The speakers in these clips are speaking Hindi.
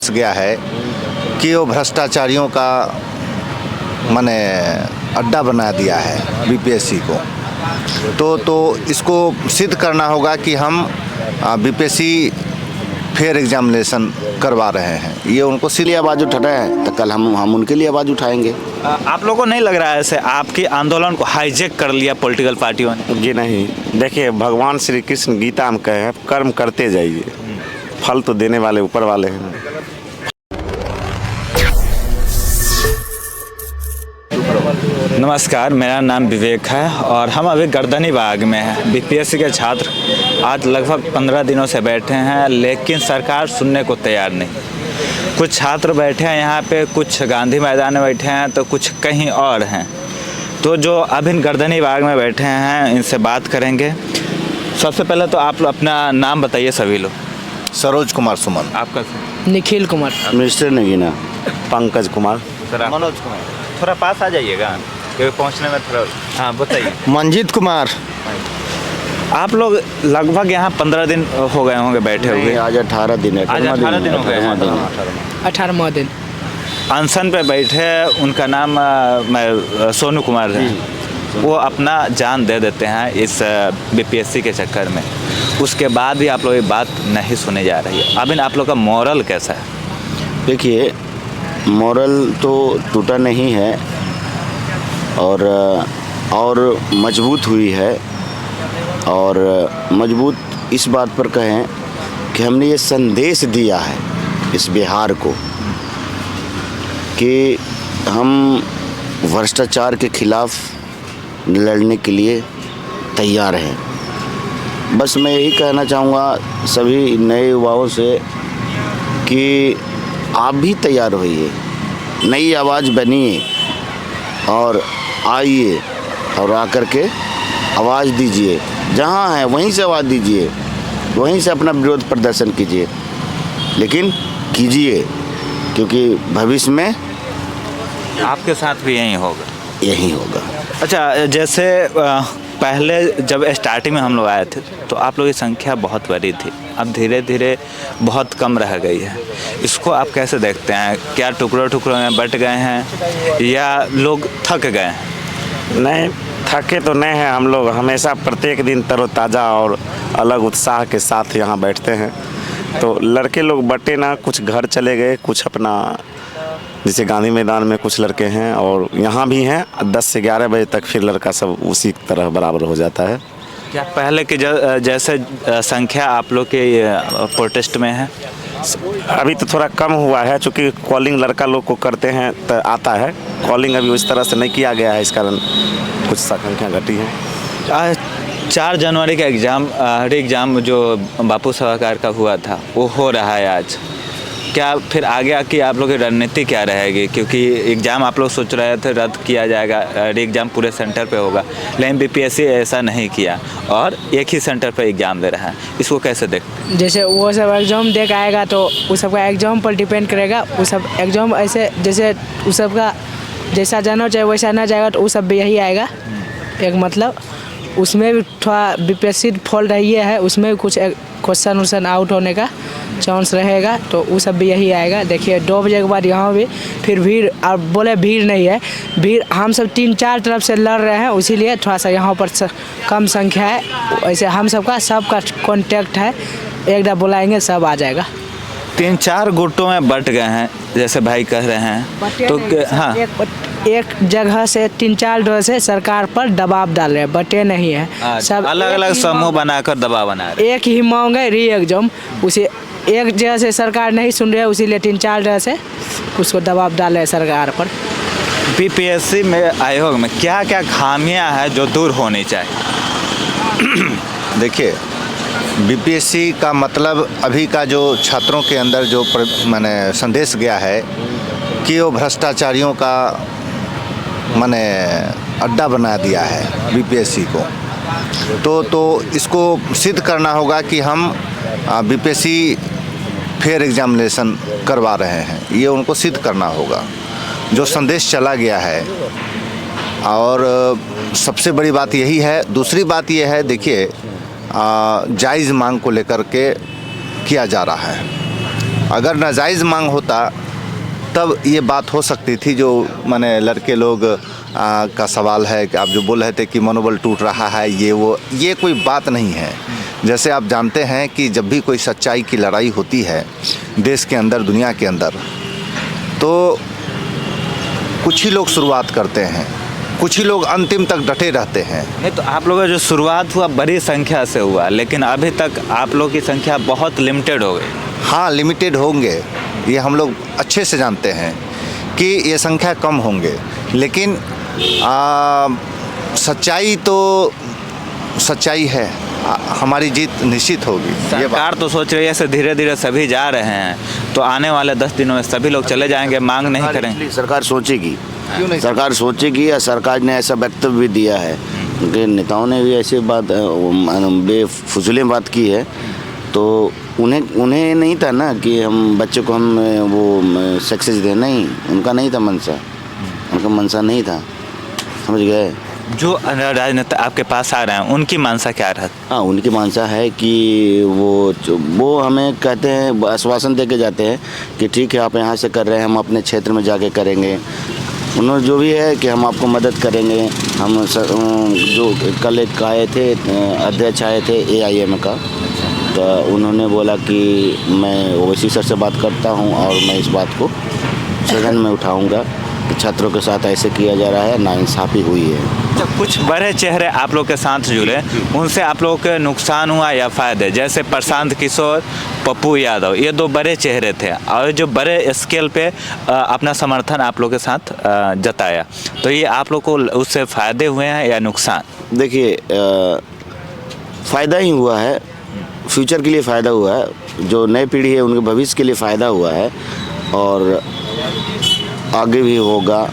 गया है कि वो भ्रष्टाचारियों का माने अड्डा बना दिया है बीपीएससी को। तो इसको सिद्ध करना होगा कि हम बीपीएससी फेयर एग्जामिनेशन करवा रहे हैं। ये उनको लिए आवाज़ उठा रहे हैं तो कल हम उनके लिए आवाज़ उठाएंगे। आप लोगों को नहीं लग रहा है ऐसे आपके आंदोलन को हाईजैक कर लिया पॉलिटिकल पार्टियों ने? जी नहीं, देखिए भगवान श्री कृष्ण गीता में कहे हैं कर्म करते जाइए, फल तो देने वाले ऊपर वाले हैं। नमस्कार, मेरा नाम विवेक है और हम अभी गर्दनी बाग में हैं। बीपीएससी के छात्र आज लगभग 15 दिनों से बैठे हैं, लेकिन सरकार सुनने को तैयार नहीं। कुछ छात्र बैठे हैं यहाँ पे, कुछ गांधी मैदान में बैठे हैं तो कुछ कहीं और हैं। तो जो अभी गर्दनी बाग में बैठे हैं इनसे बात करेंगे। सबसे पहले तो आप अपना नाम बताइए सभी लोग। सरोज कुमार सुमन। आपका? निखिल कुमार। मिस्टर नगीना। पंकज कुमार। मनोज कुमार। थोड़ा पास आ जाइएगा क्योंकि पहुँचने में थोड़ा। हाँ बताइए। मंजीत कुमार। आप लोग लगभग यहाँ 15 दिन हो गए होंगे बैठे हुए? आज 18 दिन है। आज 18 दिन हो गए हैं। 18वां दिन अनशन पे बैठे। उनका नाम सोनू कुमार है। वो अपना जान दे देते हैं इस बीपीएससी के चक्कर में। उसके बाद भी आप लोग ये बात नहीं सुनी जा रही है। अभी आप लोग का मॉरल कैसा है? देखिए, मॉरल तो टूटा नहीं है और मजबूत हुई है। और मजबूत इस बात पर कहें कि हमने ये संदेश दिया है इस बिहार को कि हम भ्रष्टाचार के खिलाफ लड़ने के लिए तैयार हैं। बस मैं यही कहना चाहूँगा सभी नए युवाओं से कि आप भी तैयार होइए, नई आवाज़ बनिए और आइए और आकर के आवाज़ दीजिए। जहाँ है वहीं से आवाज़ दीजिए, वहीं से अपना विरोध प्रदर्शन कीजिए, लेकिन कीजिए क्योंकि भविष्य में आपके साथ भी यही होगा। यही होगा। अच्छा, जैसे पहले जब स्टार्टिंग में हम लोग आए थे तो आप लोगों की संख्या बहुत बड़ी थी, अब धीरे धीरे बहुत कम रह गई है। इसको आप कैसे देखते हैं? क्या टुकड़ों टुकड़ों में बट गए हैं या लोग थक गए हैं? नहीं, थके तो नहीं हैं। हम लोग हमेशा प्रत्येक दिन तरोताज़ा और अलग उत्साह के साथ यहाँ बैठते हैं। तो लड़के लोग बटे ना, कुछ घर चले गए, कुछ अपना जैसे गांधी मैदान में कुछ लड़के हैं और यहाँ भी हैं। 10 से 11 बजे तक फिर लड़का सब उसी तरह बराबर हो जाता है। क्या पहले के जैसे संख्या आप लोग के प्रोटेस्ट में है? अभी तो थोड़ा कम हुआ है, चूँकि कॉलिंग लड़का लोग को करते हैं तो आता है। कॉलिंग अभी उस तरह से नहीं किया गया है, इस कारण कुछ संख्या घटी है। 4 जनवरी का एग्ज़ाम जो बापू सभागार का हुआ था वो हो रहा है आज। क्या फिर आगे की आप लोग की रणनीति क्या रहेगी? क्योंकि एग्ज़ाम आप लोग सोच रहे थे रद्द किया जाएगा, एग्ज़ाम पूरे सेंटर पे होगा, लेकिन बीपीएससी ऐसा नहीं किया और एक ही सेंटर पे एग्ज़ाम दे रहा है। इसको कैसे देखते? जैसे वो सब एग्जाम दे के आएगा तो उस सब का एग्जाम पर डिपेंड करेगा। वो सब एग्जाम ऐसे जैसे उस सब का जैसा जाना चाहिए वैसा ना जाएगा तो वो सब भी यही आएगा। एक मतलब उसमें भी थोड़ा बीपीएससी फॉल्ट रही है, उसमें भी कुछ क्वेश्चन आउट होने का चांस रहेगा तो वो सब भी यही आएगा। देखिए 2 बजे के बाद यहाँ भी फिर भीड़, और बोले भीड़ नहीं है, भीड़ हम सब 3-4 तरफ से लड़ रहे हैं, इसीलिए थोड़ा सा यहाँ पर कम संख्या है। वैसे हम सबका कांटेक्ट है, एक बार बुलाएंगे सब आ जाएगा। 3-4 गुटों में बट गए हैं जैसे भाई कह रहे हैं तो हाँ, एक जगह से 3-4 जगह से सरकार पर दबाव डाल रहे हैं, बटे नहीं है। सब अलग अलग समूह बनाकर दबाव बना रहे हैं। एक ही मांग है री एग्जाम, उसे एक जगह से सरकार नहीं सुन रही है, इसीलिए 3-4 जगह से उसको दबाव डाल रहे हैं सरकार पर। बीपीएससी में आयोग में क्या क्या खामियां हैं जो दूर होनी चाहिए? देखिए, बीपीएससी का मतलब अभी का जो छात्रों के अंदर जो माने संदेश गया है कि वो भ्रष्टाचारियों का माने अड्डा बना दिया है बीपीएससी को। तो इसको सिद्ध करना होगा कि हम बीपीएससी फेयर एग्जामिनेशन करवा रहे हैं। ये उनको सिद्ध करना होगा जो संदेश चला गया है। और सबसे बड़ी बात यही है। दूसरी बात यह है, देखिए जायज़ मांग को लेकर के किया जा रहा है। अगर नाजायज़ मांग होता तब ये बात हो सकती थी। जो माने लड़के लोग का सवाल है कि आप जो बोल रहे थे कि मनोबल टूट रहा है, ये कोई बात नहीं है। जैसे आप जानते हैं कि जब भी कोई सच्चाई की लड़ाई होती है देश के अंदर, दुनिया के अंदर, तो कुछ ही लोग शुरुआत करते हैं, कुछ ही लोग अंतिम तक डटे रहते हैं। नहीं तो आप लोगों का जो शुरुआत हुआ बड़ी संख्या से हुआ, लेकिन अभी तक आप लोगों की संख्या बहुत लिमिटेड हो गई। हाँ, लिमिटेड होंगे, ये हम लोग अच्छे से जानते हैं कि ये संख्या कम होंगे, लेकिन सच्चाई तो सच्चाई है, हमारी जीत निश्चित होगी। ये सरकार तो सोच रही है ऐसे धीरे धीरे सभी जा रहे हैं, तो आने वाले 10 दिनों में सभी लोग चले जाएंगे, मांग नहीं करेंगे। सरकार सोचेगी, क्यों नहीं? सरकार सोचेगी, या सरकार ने ऐसा वक्तव्य भी दिया है, उनके नेताओं ने भी ऐसी बात बेफुजूल बात की है। तो उन्हें नहीं था ना कि हम बच्चों को हम वो सक्सेस दें, नहीं, उनका नहीं था मनसा, उनका मनसा नहीं था, समझ गए। जो राजनेता आपके पास आ रहे हैं उनकी मानसा क्या रहती? हाँ, उनकी मानसा है कि वो हमें कहते हैं, आश्वासन दे के जाते हैं कि ठीक है आप यहाँ से कर रहे हैं, हम अपने क्षेत्र में जाके करेंगे। उन्होंने जो भी है कि हम आपको मदद करेंगे। हम जो कल एक आए थे, अध्यक्ष आए थे AIM का, तो उन्होंने बोला कि मैं ओवैसी सर से बात करता हूँ और मैं इस बात को सदन में उठाऊँगा कि छात्रों के साथ ऐसे किया जा रहा है, नाइंसाफ़ी हुई है। कुछ बड़े चेहरे आप लोग के साथ जुड़े, उनसे आप लोगों के नुकसान हुआ या फ़ायदे? जैसे प्रशांत किशोर, पप्पू यादव, ये 2 बड़े चेहरे थे और जो बड़े स्केल पे अपना समर्थन आप लोग के साथ जताया, तो ये आप लोग को उससे फ़ायदे हुए हैं या नुकसान? देखिए, फ़ायदा ही हुआ है, फ्यूचर के लिए फ़ायदा हुआ है, जो नई पीढ़ी है उनके भविष्य के लिए फ़ायदा हुआ है और आगे भी होगा।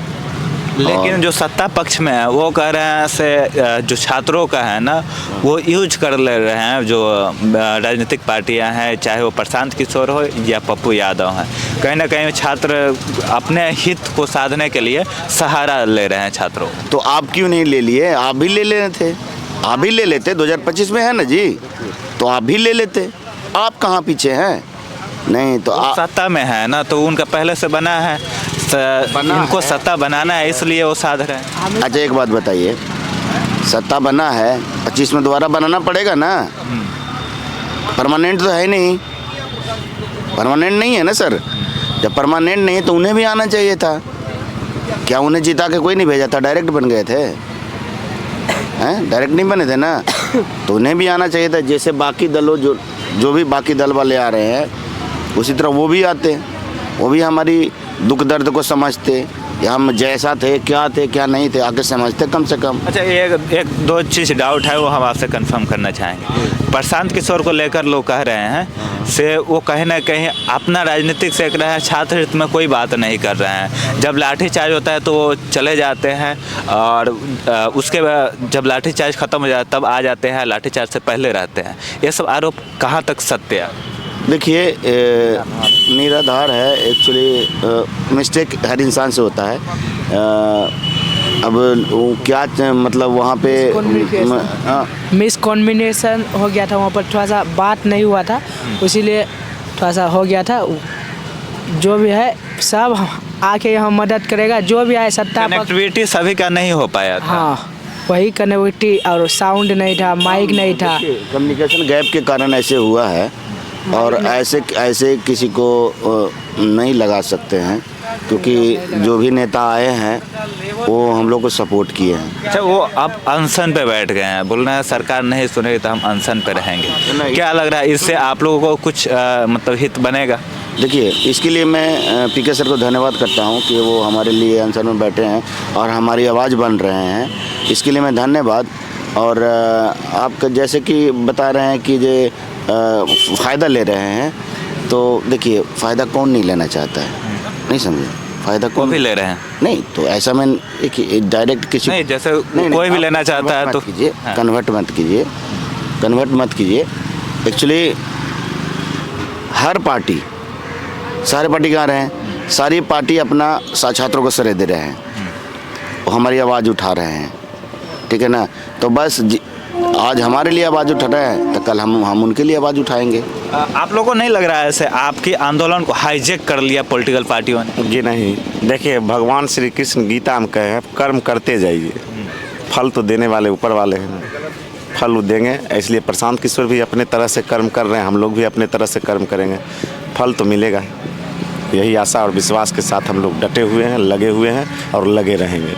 लेकिन जो सत्ता पक्ष में है वो कह रहे हैं से जो छात्रों का है ना, वो यूज कर ले रहे हैं, जो राजनीतिक पार्टियां हैं, चाहे वो प्रशांत किशोर हो या पप्पू यादव हैं, कहीं ना कहीं छात्र अपने हित को साधने के लिए सहारा ले रहे हैं छात्रों। तो आप क्यों नहीं ले लिए? आप भी ले लेने थे, आप भी ले लेते, 2025 में है ना जी, तो आप भी ले लेते। आप कहाँ पीछे हैं? नहीं तो सत्ता में है ना, तो उनका पहले से बना है, इनको सत्ता बनाना है, इसलिए वो साध रहे हैं। अच्छा, एक बात बताइए, सत्ता बना है, 25 में दोबारा बनाना पड़ेगा ना, परमानेंट तो है नहीं, परमानेंट नहीं है ना सर। जब परमानेंट नहीं तो उन्हें भी आना चाहिए था। क्या उन्हें जिता के कोई नहीं भेजा था, डायरेक्ट बन गए थे? हैं, डायरेक्ट नहीं बने थे ना, तो उन्हें भी आना चाहिए था। जैसे बाकी दलों जो भी बाकी दल वाले आ रहे हैं, उसी तरह वो भी आते, वो भी हमारी दुख दर्द को समझते, या हम जैसा थे, क्या नहीं थे, आके समझते कम से कम। अच्छा, एक 2 चीज़ डाउट है, वो हम आपसे कंफर्म करना चाहेंगे। प्रशांत किशोर को लेकर लोग कह रहे हैं से वो कहीं ना कहीं अपना राजनीतिक सेक रहे हैं, छात्र हित में कोई बात नहीं कर रहे हैं। जब लाठीचार्ज होता है तो वो चले जाते हैं, और उसके बाद जब लाठीचार्ज ख़त्म हो जाता है तब आ जाते हैं, लाठीचार्ज से पहले रहते हैं। ये सब आरोप कहाँ तक सत्य है? देखिए, निराधार है, एक्चुअली मिस्टेक हर इंसान से होता है। अब वो क्या मतलब वहाँ पे मिसकम्युनिकेशन हो गया था, वहाँ पर थोड़ा सा बात नहीं हुआ था, इसीलिए थोड़ा सा हो गया था। जो भी है सब आके यहाँ मदद करेगा, जो भी आए सत्ता। कनेक्टिविटी सभी का नहीं हो पाया था। हाँ, वही कनेक्टिविटी, और साउंड नहीं था, माइक नहीं था, कम्युनिकेशन गैप के कारण ऐसे हुआ है, और ऐसे किसी को नहीं लगा सकते हैं, क्योंकि जो भी नेता आए हैं वो हम लोग को सपोर्ट किए हैं। अच्छा, वो अब अनशन पे बैठ गए हैं, बोल रहे हैं सरकार नहीं सुनेगी तो हम अनशन पे रहेंगे। क्या लग रहा है, इससे आप लोगों को कुछ मतलब हित बनेगा? देखिए, इसके लिए मैं PK सर को धन्यवाद करता हूं कि वो हमारे लिए अनशन में बैठे हैं और हमारी आवाज़ बन रहे हैं, इसके लिए मैं धन्यवाद। और आप जैसे कि बता रहे हैं कि ये फ़ायदा ले रहे हैं, तो देखिए, फ़ायदा कौन नहीं लेना चाहता है, नहीं समझे? फ़ायदा कौन भी ले रहे हैं? नहीं, तो ऐसा मैं एक डायरेक्ट किसी नहीं, जैसे कोई भी लेना चाहता है तो कीजिए, कन्वर्ट मत कीजिए। एक्चुअली हर पार्टी, सारे पार्टी कहाँ रहे हैं, सारी पार्टी अपना छात्रों को श्रेय दे रहे हैं, हमारी आवाज़ उठा रहे हैं, ठीक है ना। तो बस आज हमारे लिए आवाज़ उठा रहे हैं तो कल हम उनके लिए आवाज़ उठाएंगे। आप लोगों को नहीं लग रहा है ऐसे आपकी आंदोलन को हाईजैक कर लिया पॉलिटिकल पार्टियों ने? जी नहीं, देखिए भगवान श्री कृष्ण गीता में कहे हैं कर्म करते जाइए, फल तो देने वाले ऊपर वाले हैं ना, फल वो देंगे। इसलिए प्रशांत किशोर भी अपने तरह से कर्म कर रहे हैं, हम लोग भी अपने तरह से कर्म करेंगे, फल तो मिलेगा। यही आशा और विश्वास के साथ हम लोग डटे हुए हैं, लगे हुए हैं और लगे रहेंगे।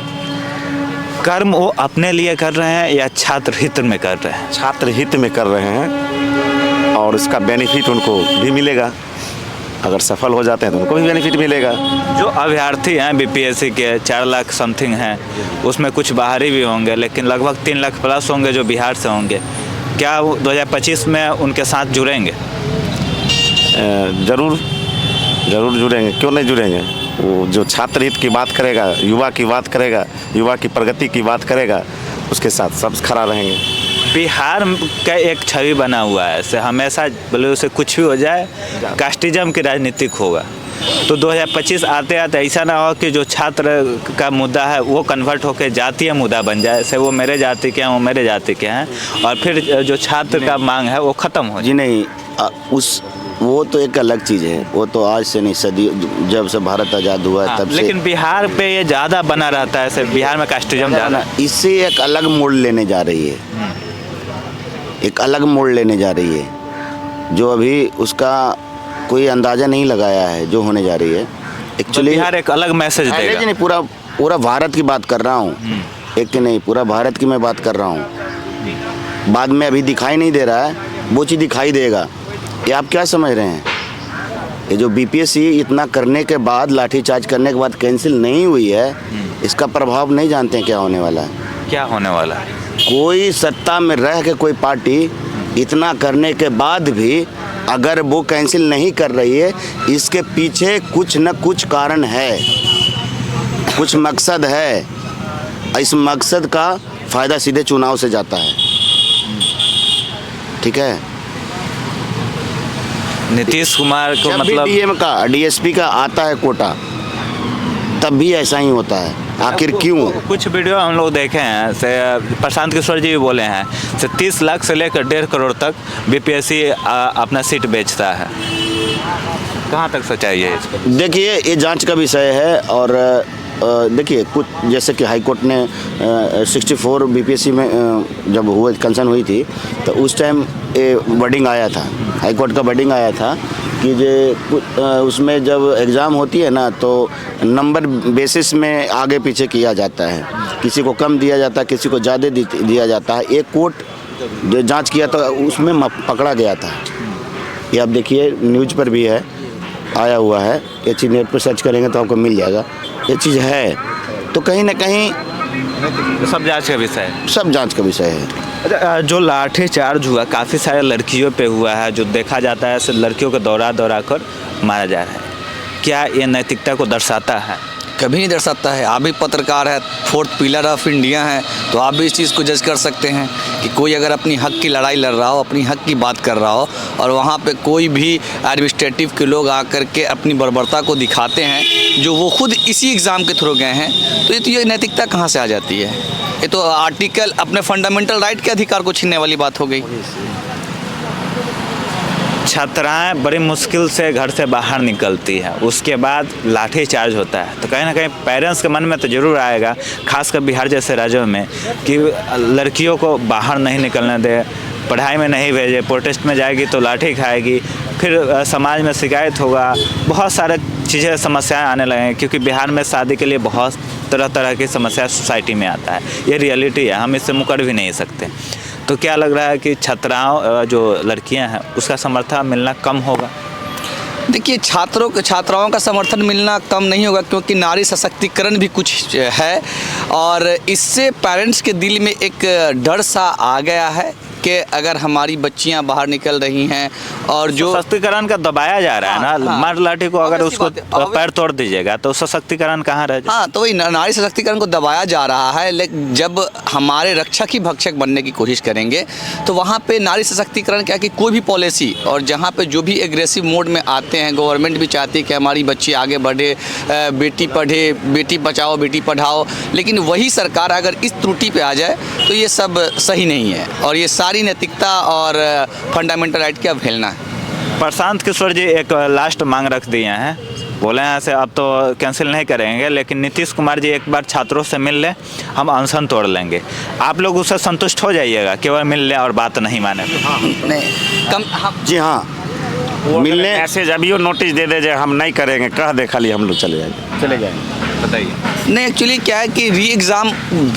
कर्म वो अपने लिए कर रहे हैं या छात्र हित में कर रहे हैं? छात्र हित में कर रहे हैं और इसका बेनिफिट उनको भी मिलेगा। अगर सफल हो जाते हैं तो उनको भी बेनिफिट मिलेगा। जो अभ्यर्थी हैं बीपीएससी के 4 लाख समथिंग हैं, उसमें कुछ बाहरी भी होंगे, लेकिन लगभग 3 लाख प्लस होंगे जो बिहार से होंगे। क्या वो 2025 में उनके साथ जुड़ेंगे? ज़रूर जुड़ेंगे, क्यों नहीं जुड़ेंगे। वो जो छात्र हित की बात करेगा, युवा की बात करेगा, युवा की प्रगति की बात करेगा, उसके साथ सब खड़ा रहेंगे। बिहार का एक छवि बना हुआ है ऐसे, हमेशा बोले उसे कुछ भी हो जाए कास्टिज्म की राजनीतिक होगा। तो 2025 आते आते ऐसा ना हो कि जो छात्र का मुद्दा है वो कन्वर्ट होकर जातीय मुद्दा बन जाए, ऐसे वो मेरे जाति के हैं, वो मेरे जाति के हैं, और फिर जो छात्र का मांग है वो ख़त्म हो जाए। जी नहीं, वो तो एक अलग चीज़ है, वो तो आज से नहीं, सदी जब से भारत आज़ाद हुआ है तब से। लेकिन बिहार पे ये ज़्यादा बना रहता है ऐसे, बिहार में कास्टिज्म ज़्यादा। इससे एक अलग मोड़ लेने जा रही है, एक अलग मोड़ लेने जा रही है जो अभी उसका कोई अंदाज़ा नहीं लगाया है जो होने जा रही है। एक्चुअली बिहार एक अलग मैसेज देगा। नहीं, पूरा भारत की बात कर रहा हूँ, एक की नहीं, पूरा भारत की मैं बात कर रहा हूँ। बाद में अभी दिखाई नहीं दे रहा है, वो चीज़ दिखाई देगा। ये आप क्या समझ रहे हैं? ये जो बीपीएससी इतना करने के बाद, लाठीचार्ज करने के बाद कैंसिल नहीं हुई है, इसका प्रभाव नहीं जानते हैं क्या होने वाला है। क्या होने वाला है? कोई सत्ता में रह के कोई पार्टी इतना करने के बाद भी अगर वो कैंसिल नहीं कर रही है, इसके पीछे कुछ न कुछ कारण है, कुछ मकसद है। इस मकसद का फ़ायदा सीधे चुनाव से जाता है, ठीक है। नीतीश कुमार को जब भी मतलब डीएम का, डीएसपी का आता है कोटा, तब भी ऐसा ही होता है। आखिर क्यों? कुछ वीडियो हम लोग देखे हैं से प्रशांत किशोर जी भी बोले हैं से 30 लाख से लेकर 1.5 करोड़ तक बीपीएससी अपना सीट बेचता है। कहाँ तक सच्चाई है इसको? देखिए, ये जांच का विषय है और देखिए कुछ जैसे कि हाई कोर्ट ने 64 बीपीएससी में जब हुए कंसर्न हुई थी तो उस टाइम ये वर्डिंग आया था, हाई कोर्ट का वर्डिंग आया था कि जो उसमें जब एग्ज़ाम होती है ना तो नंबर बेसिस में आगे पीछे किया जाता है, किसी को कम दिया जाता है, किसी को ज़्यादा दिया जाता है। एक कोर्ट जो जांच किया था उसमें पकड़ा गया था। ये आप देखिए न्यूज़ पर भी है, आया हुआ है, ये चीज़ नेट पर सर्च करेंगे तो आपको मिल जाएगा, ये चीज़ है। तो कहीं ना कहीं सब जांच का विषय है, सब जांच का विषय है। अच्छा, जो लाठीचार्ज हुआ काफ़ी सारे लड़कियों पे हुआ है, जो देखा जाता है ऐसे लड़कियों को दौड़ा कर मारा जा रहा है, क्या ये नैतिकता को दर्शाता है? कभी नहीं दर्शाता है। आप भी पत्रकार है, 4th पिलर ऑफ इंडिया है, तो आप भी इस चीज़ को जज कर सकते हैं कि कोई अगर अपनी हक की लड़ाई लड़ रहा हो, अपनी हक की बात कर रहा हो और वहाँ पे कोई भी एडमिनिस्ट्रेटिव के लोग आकर के अपनी बर्बरता को दिखाते हैं जो वो खुद इसी एग्ज़ाम के थ्रू गए हैं, तो ये नैतिकता कहाँ से आ जाती है? ये तो आर्टिकल अपने फंडामेंटल राइट के अधिकार को छीनने वाली बात हो गई। छात्राएं बड़ी मुश्किल से घर से बाहर निकलती है, उसके बाद लाठी चार्ज होता है, तो कहीं ना कहीं पेरेंट्स के मन में तो ज़रूर आएगा, खासकर बिहार जैसे राज्यों में, कि लड़कियों को बाहर नहीं निकलने दे, पढ़ाई में नहीं भेजे, प्रोटेस्ट में जाएगी तो लाठी खाएगी, फिर समाज में शिकायत होगा, बहुत सारे चीज़ें समस्याएं आने लगेंगी, क्योंकि बिहार में शादी के लिए बहुत तरह तरह की समस्या सोसाइटी में आता है। ये रियलिटी है, हम इससे मुकर भी नहीं सकते। तो क्या लग रहा है कि छात्राओं जो लड़कियां हैं उसका समर्थन मिलना कम होगा? देखिए, छात्राओं का समर्थन मिलना कम नहीं होगा, क्योंकि नारी सशक्तिकरण भी कुछ है और इससे पेरेंट्स के दिल में एक डर सा आ गया है कि अगर हमारी बच्चियां बाहर निकल रही हैं और जो सशक्तिकरण का दबाया जा रहा है हाँ, ना, हाँ। मार लाठी को अगर Obvious उसको बात है, obvious- पैर तोड़ दीजिएगा तो सशक्तिकरण कहाँ रह जाए? हाँ, तो वही नारी सशक्तिकरण को दबाया जा रहा है, लेकिन जब हमारे रक्षक ही भक्षक बनने की कोशिश करेंगे तो वहाँ पे नारी सशक्तिकरण क्या कि कोई भी पॉलिसी और जहाँ पे जो भी एग्रेसिव मोड में आते हैं, गवर्नमेंट भी चाहती है कि हमारी बच्ची आगे बढ़े, बेटी पढ़े, बेटी बचाओ बेटी पढ़ाओ, लेकिन वही सरकार अगर इस त्रुटि पे आ जाए तो ये सब सही नहीं है और ये सारी नैतिकता और फंडामेंटल राइट की अवहेलना है। प्रशांत किशोर जी एक लास्ट मांग रख दिए हैं, बोले हैं ऐसे अब तो कैंसिल नहीं करेंगे, लेकिन नीतीश कुमार जी एक बार छात्रों से मिल लें, हम अनशन तोड़ लेंगे। आप लोग उससे संतुष्ट हो जाइएगा, केवल मिल लें और बात नहीं माने तो? नहीं कम हम जी हाँ, मिलने मैसेज अभी नोटिस दे दे, हम नहीं करेंगे, कह दे खाली, हम लोग चले जाएंगे। बताइए। नहीं, एक्चुअली क्या है कि री एग्ज़ाम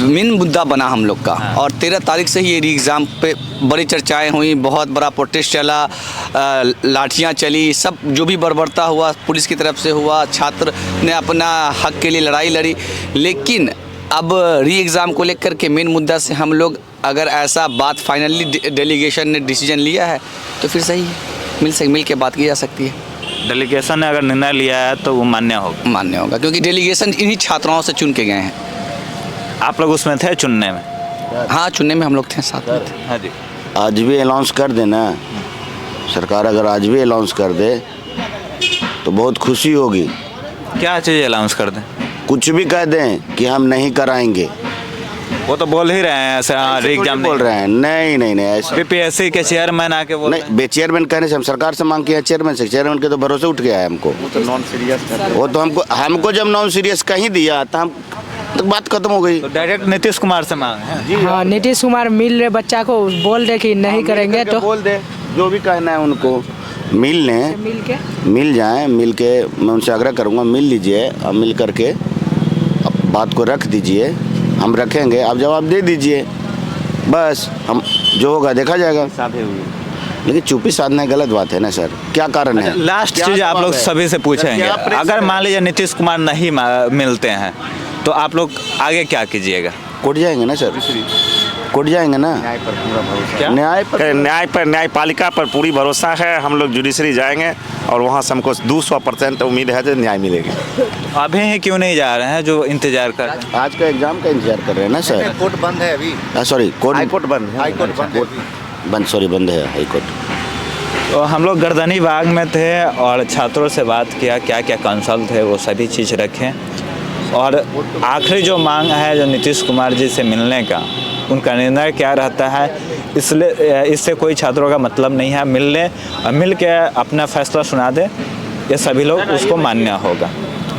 मेन मुद्दा बना हम लोग का और 13 तारीख से ही ये री एग्ज़ाम पे बड़ी चर्चाएं हुई, बहुत बड़ा प्रोटेस्ट चला, लाठियां चली, सब जो भी बर्बरता हुआ पुलिस की तरफ से हुआ, छात्र ने अपना हक के लिए लड़ाई लड़ी, लेकिन अब री एग्ज़ाम को लेकर के मेन मुद्दा से हम लोग अगर ऐसा बात फाइनली डेलीगेशन ने डिसीजन लिया है तो फिर सही है, मिल के बात की जा सकती है। डेलीगेशन ने अगर निर्णय लिया है तो वो मान्य होगा, क्योंकि डेलीगेशन इन्हीं छात्राओं से चुन के गए हैं। आप लोग उसमें थे चुनने में? हाँ, चुनने में हम लोग थे, साथ में थे। हाँ जी। आज भी अनाउंस कर देना, सरकार अगर आज भी अनाउंस कर दे तो बहुत खुशी होगी। क्या चीज़ अनाउंस कर दें? कुछ भी कह दें कि हम नहीं कराएंगे, वो तो बोल ही रहे हैं ऐसे, हाँ री एग्जाम बोल रहे हैं। नहीं ऐसा बीपीएससी के चेयरमैन आके बोल नहीं, चेयरमैन कहने से हम सरकार से मांग किया, चेयरमैन से, चेयरमैन के तो भरोसे उठ गया है हमको। वो तो हमको जब नॉन सीरियस कहीं दिया तो हम तो बात खत्म हो गई। तो डायरेक्ट नीतीश कुमार से मांग है। हाँ, नीतीश कुमार मिल रहे बच्चा को बोल दे कि नहीं करेंगे तो बोल दे, जो भी कहना है उनको मिल लें, मिल जाएं, मिल के मैं उनसे आग्रह करूँगा मिल लीजिए और मिल करके बात को रख दीजिए, हम रखेंगे, आप जवाब दे दीजिए, बस हम जो होगा देखा जाएगा। लेकिन चुप्पी साधना गलत बात है ना सर, क्या कारण है? लास्ट क्या चीज़ आप जवाब लोग है? सभी से पूछेंगे, क्या प्रेस अगर है? मान लीजिए नीतीश कुमार नहीं मिलते हैं तो आप लोग आगे क्या कीजिएगा? कोर्ट जाएंगे ना सर, कोर्ट जाएंगे ना, क्या? न्याय पर न्यायपालिका पर पूरी भरोसा है, हम लोग जुडिशरी जाएंगे और वहाँ से हमको 200% उम्मीद है जो न्याय मिलेगी। अभी ही क्यों नहीं जा रहे हैं जो इंतजार कर रहे हैं? आज का एग्जाम का इंतजार कर रहे हैं ना सर। कोर्ट बंद है अभी, सॉरी, कोर्ट हाईकोर्ट बंद है। हाईकोर्ट बंद है। बंद, सॉरी, बंद है हाईकोर्ट। तो हम लोग गर्दनी बाग में थे और छात्रों से बात किया, क्या क्या कंसल्ट थे वो सभी चीज़ रखें, और आखिरी जो मांग है जो नीतीश कुमार जी से मिलने का, उनका निर्णय क्या रहता है, इसलिए इससे कोई छात्रों का मतलब नहीं है, मिल लें और मिल के अपना फैसला सुना दे, ये सभी लोग उसको मान्य होगा।